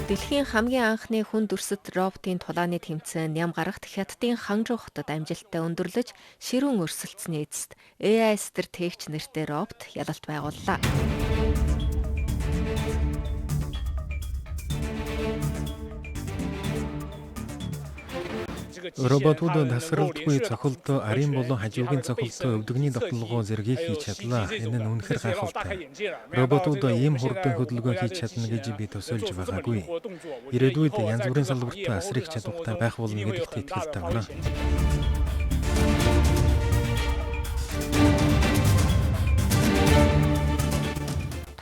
Дэлхийн хамгийн анхны хүн дүрсэт роботын тулааны тэмцээн ням гарагт Хятадын Ханчжоу хотод амжилттай өндөрлөж ширүүн өрсөлдсөний эцэст AI стратегч нэртэй робот ялалт байгууллаа. Роботууд тасралтгүй цохилт, арийн болон хажуугийн цохилт, өвдөгний давталгоо зэргийг хийж чадлаа. Энэ нь үнэхээр гайхалтай. Роботууд ийм хурдан хөдөлгөөн хийж чадна гэж би төсөөлж байгаагүй. Ирээдүйд янз бүрийн салбарт асар их чадвартай байх болно гэдэгт итгэлтэй байна.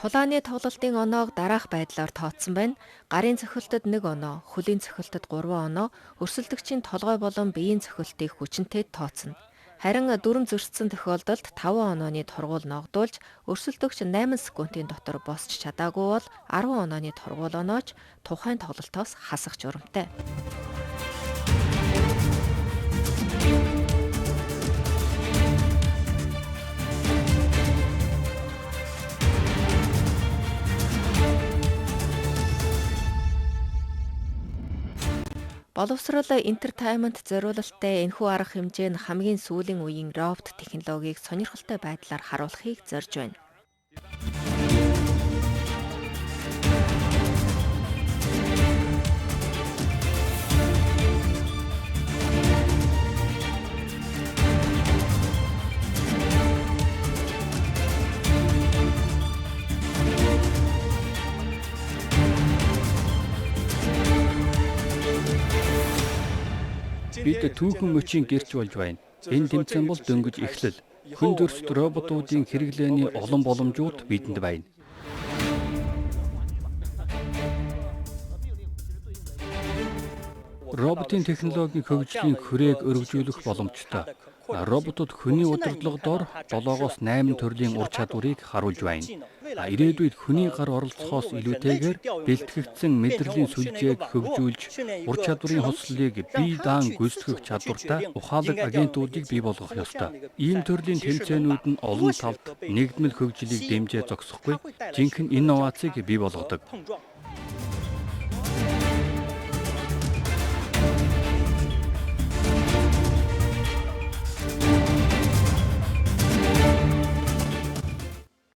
Тулааны тоглолтын оноог дараах байдлаар тооцсон байна. Гарын цохилтод 1 оноо, хөлийн цохилтод 3 оноо, өрсөлдөгчийн толгой болон биеийн цохилтыг хүчинтэй тооцно. Харин дүрм зөрчсөн тохиолдолд 5 онооны торгуул ногдуулж, өрсөлдөгч 8 секундын дотор босч чадаагүй бол 10 онооны торгуул оноож тухайн тоглолтоос хасах журамтай. Боловсрол entertainment зориулалттай энэхүү арга хэмжээ нь хамгийн сүүлийн үеийн робот технологиг сонирхолтой байдлаар харуулахыг зорьж байна. Бид түүхэн мөчийн гэрч болж байна. Энэ тэмцээн бол дөнгөж эхлэл. Хүн дүрсэт роботуудын хэрэглээний олон боломжууд бидэнд байна. Роботын технологийн хөгжлийн хүрээг өргөжүүлэх боломжтой. Роботууд хүний удирдлагын 7-8 төрлийн ур чадварыг харуулж байна. Ирээдүйд хүний гар оролцохоос илүүтэйгээр бэлтгэгдсэн мэдрэлийн сүлжээг хөгжүүлж, ур чадварын хослолыг бие даан гүйцэтгэх чадвартай ухаалаг агентуудыг бий болгох ёстой. Ийм төрлийн тэмцээнүүд нь олон талд нэгдмэл хөгжлийг дэмжиж зогсохгүй, жинхэнэ инновацийг бий болгодог.